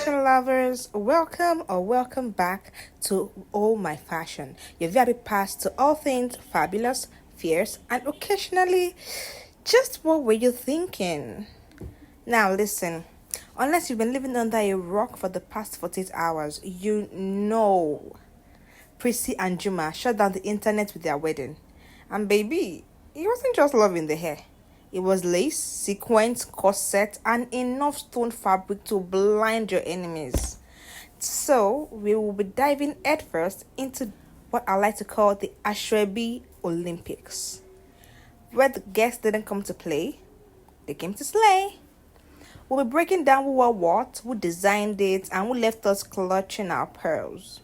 fashion lovers, welcome back to OhMyFashion, your VIP pass to all things fabulous, fierce, and occasionally just what were you thinking? Now listen, unless you've been living under a rock for the past 48 hours, you know Priscilla and Juma shut down the internet with their wedding. And baby, it wasn't just love in the hair. It was lace, sequins, corset, and enough stone fabric to blind your enemies. So, we will be diving headfirst into what I like to call the Asoebi Olympics, where the guests didn't come to play, they came to slay. We'll be breaking down who wore what, who designed it, and who left us clutching our pearls.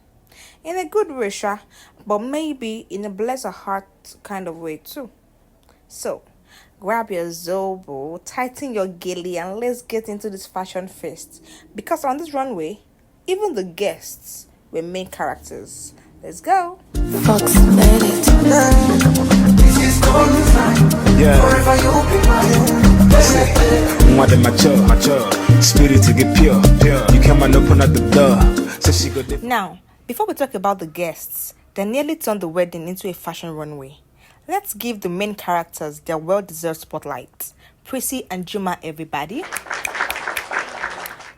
In a good way, sha, but maybe in a bless a heart kind of way too. So, grab your zobo, tighten your gilly, and let's get into this fashion feast. Because on this runway, even the guests were main characters. Let's go. Fox let it. This is forever you'll be mine. More than mature. Spirit to get pure. You come and open up the door. So she go there. Now, before we talk about the guests, they nearly turned the wedding into a fashion runway. Let's give the main characters their well-deserved spotlight. Prissy and Juma, everybody.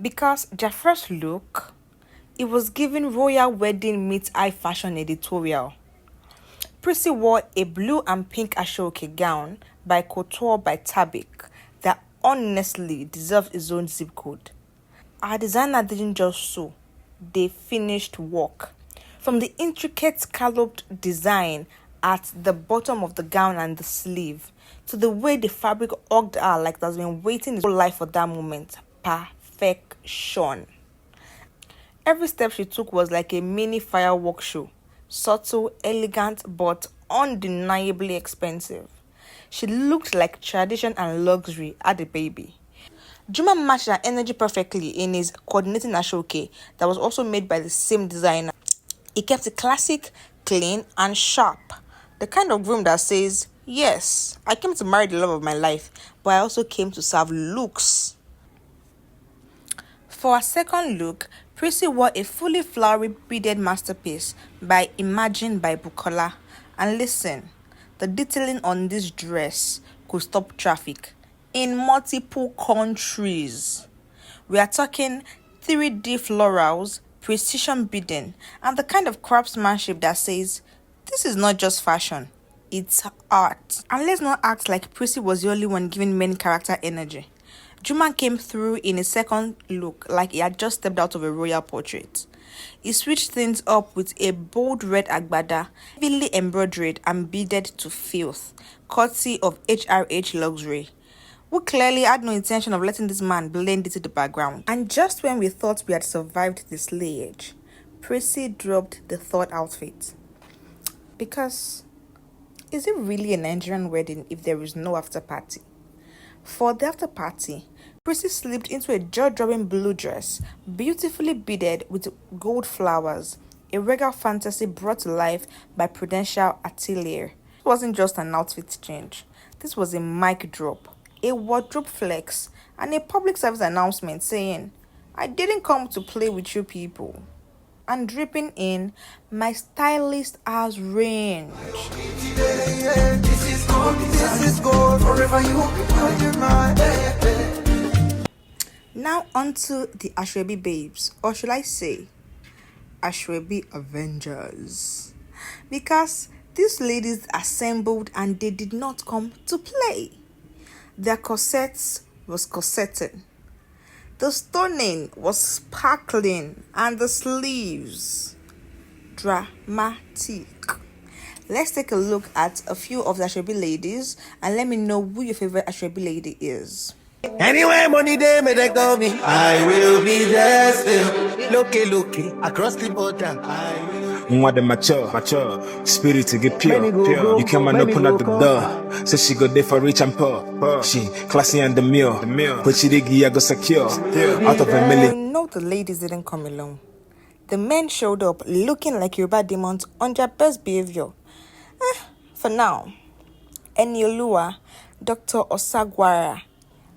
Because their first look, it was giving royal wedding meets high fashion editorial. Prissy wore a blue and pink Asoebi gown by Couture by Tabik that honestly deserved its own zip code. Our designer didn't just sew, they finished work. From the intricate scalloped design at the bottom of the gown and the sleeve, to the way the fabric hugged her like it has been waiting its whole life for that moment. Perfection. Every step she took was like a mini firework show. Subtle, elegant, but undeniably expensive. She looked like tradition and luxury had a baby. Juma matched her energy perfectly in his coordinating Asoebi that was also made by the same designer. He kept it classic, clean, and sharp. The kind of groom that says, yes, I came to marry the love of my life, but I also came to serve looks. For her second look, Prissy wore a fully flowery beaded masterpiece by Imagine by Bukola. And listen, the detailing on this dress could stop traffic in multiple countries. We are talking 3D florals, precision beading, and the kind of craftsmanship that says, this is not just fashion, it's art. And let's not act like Prissy was the only one giving main character energy. Juma came through in a second look like he had just stepped out of a royal portrait. He switched things up with a bold red agbada, heavily embroidered and beaded to filth, courtesy of HRH Luxury, who clearly had no intention of letting this man blend into the background. And just when we thought we had survived the slayage, Prissy dropped the third outfit. Because, is it really a Nigerian wedding if there is no after party? For the after party, Prissy slipped into a jaw-dropping blue dress, beautifully beaded with gold flowers, a regal fantasy brought to life by Prudential Atelier. It wasn't just an outfit change. This was a mic drop, a wardrobe flex, and a public service announcement saying, I didn't come to play with you people. And dripping in, my stylist has range. Now onto the Asoebi babes, or should I say, Asoebi Avengers. Because these ladies assembled and they did not come to play. Their corsets was corsetting. The stoning was sparkling and the sleeves dramatic. Let's take a look at a few of the Asoebi ladies and let me know who your favorite Asoebi lady is. Anywhere money they may they call me, I will be there still. Looking across the border. More than mature. Spirit to get pure. You come and open up the door. So she go there for rich and poor. She classy and demure. But she digi go secure. Out of a million. No, the ladies didn't come alone. The men showed up looking like Yoruba demons on their best behavior. For now, Eniolua, Dr. Osagwara,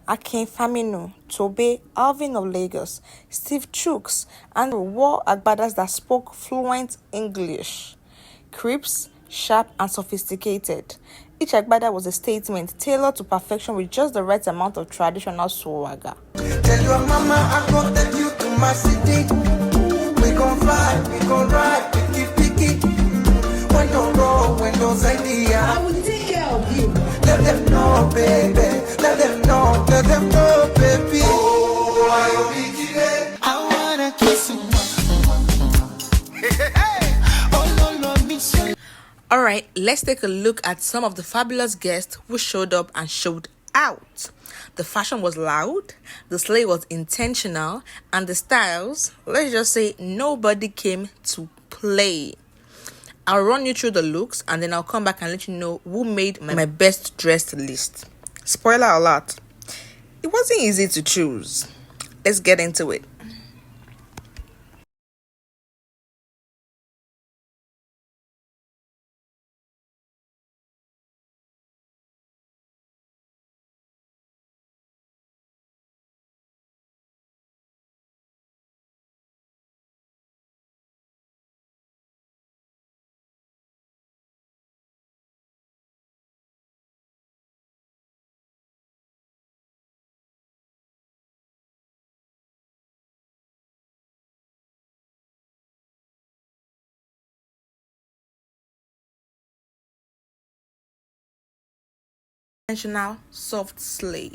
Akin Faminu, Tobe, Alvin of Lagos, Steve Jux, and wore agbadas that spoke fluent English. Crisp, sharp, and sophisticated. Each agbada was a statement tailored to perfection with just the right amount of traditional swagger. Tell your mama I gon' take you to my city. We gon' fly, we gon' ride, picky. When you go, when you say I will take care of you. Let them know, baby. Let them know, baby. Oh, I'll be kidding. I wanna kiss you. Oh, no, me so. Alright, let's take a look at some of the fabulous guests who showed up and showed out. The fashion was loud, the slay was intentional, and the styles, let's just say nobody came to play. I'll run you through the looks and then I'll come back and let you know who made my best dressed list. Spoiler alert, it wasn't easy to choose. Let's get into it. Intentional soft slay.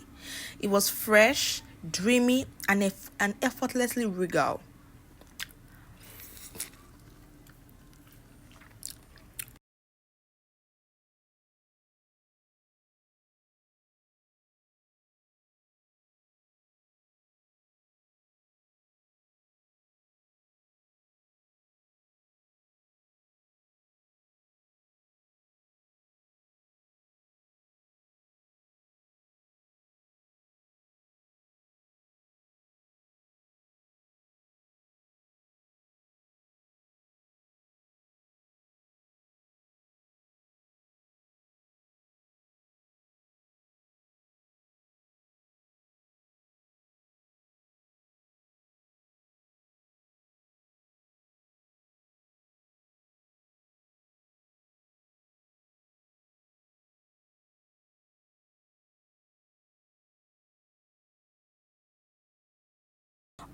It was fresh, dreamy, and effortlessly regal.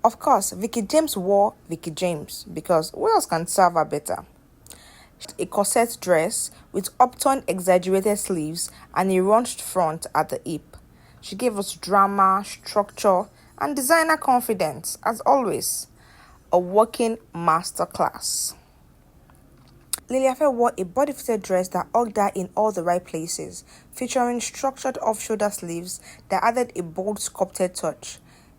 Of course, Veekee James wore Veekee James because who else can serve her better? A corset dress with upturned exaggerated sleeves and a runched front at the hip. She gave us drama, structure, and designer confidence, as always. A working masterclass. Liliafe wore a body-fitted dress that hugged her in all the right places, featuring structured off-shoulder sleeves that added a bold sculpted touch.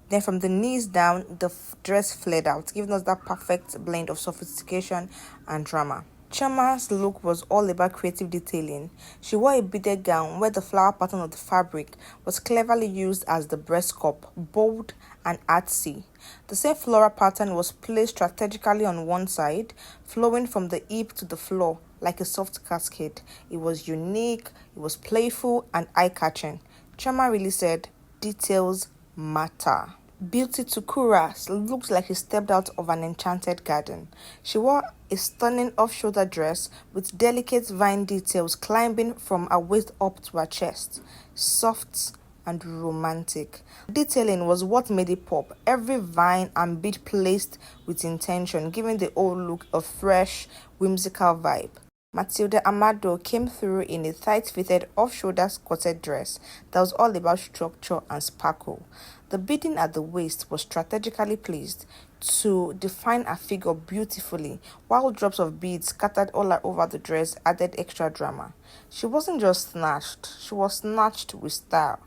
Then from the knees down, the dress flared out, giving us that perfect blend of sophistication and drama. Chiama's look was all about creative detailing. She wore a beaded gown where the flower pattern of the fabric was cleverly used as the breast cup, bold and artsy. The same floral pattern was placed strategically on one side, flowing from the hip to the floor like a soft cascade. It was unique, it was playful and eye-catching. Chiama really said, details matter. Beauty Tukura looked like she stepped out of an enchanted garden. She wore a stunning off-shoulder dress with delicate vine details climbing from her waist up to her chest. Soft and romantic. Detailing was what made it pop. Every vine and bead placed with intention, giving the whole look a fresh, whimsical vibe. Matilda Amado came through in a tight-fitted off-shoulder corset dress that was all about structure and sparkle. The beading at the waist was strategically placed to define her figure beautifully, while drops of beads scattered all over the dress added extra drama. She wasn't just snatched, she was snatched with style.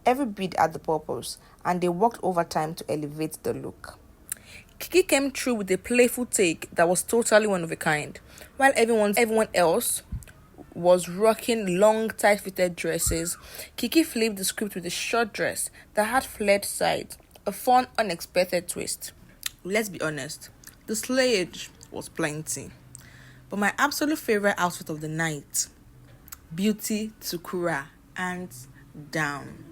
Every bead had the purpose, and they worked overtime to elevate the look. KieKie came through with a playful take that was totally one of a kind, while everyone else was rocking long, tight-fitted dresses. KieKie flipped the script with a short dress that had flared sides, a fun, unexpected twist. Let's be honest, the slayage was plenty, but my absolute favorite outfit of the night, Beauty Tukura, hands down.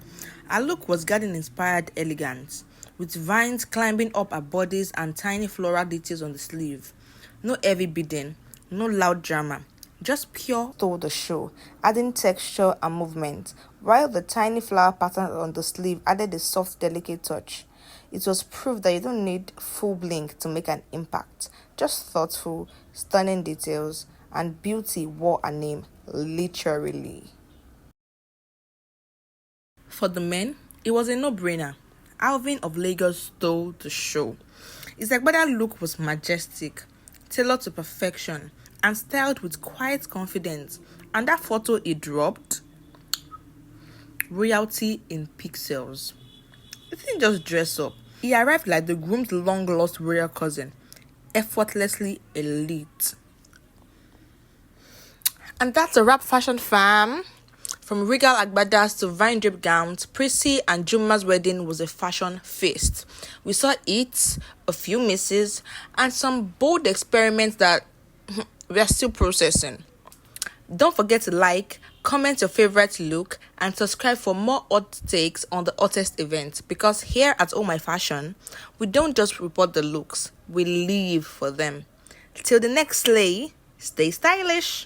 Her look was garden-inspired elegance, with vines climbing up her bodice and tiny floral details on the sleeve. No heavy beading, no loud drama, just pure stole the show, adding texture and movement, while the tiny flower pattern on the sleeve added a soft, delicate touch. It was proof that you don't need full blink to make an impact, just thoughtful, stunning details, and beauty wore a name, literally. For the men, it was a no-brainer. Alvin of Lagos stole the show. His Agbada look was majestic, tailored to perfection, and styled with quiet confidence. And that photo he dropped, royalty in pixels. He didn't just dress up. He arrived like the groom's long-lost royal cousin, effortlessly elite. And that's a wrap, fashion fam. From regal agbadas to vine draped gowns, Prissy and Juma's wedding was a fashion feast. We saw hits, a few misses, and some bold experiments that we are still processing. Don't forget to like, comment your favorite look, and subscribe for more hot takes on the hottest events. Because here at OhMyFashion, we don't just report the looks, we live for them. Till the next slay, stay stylish.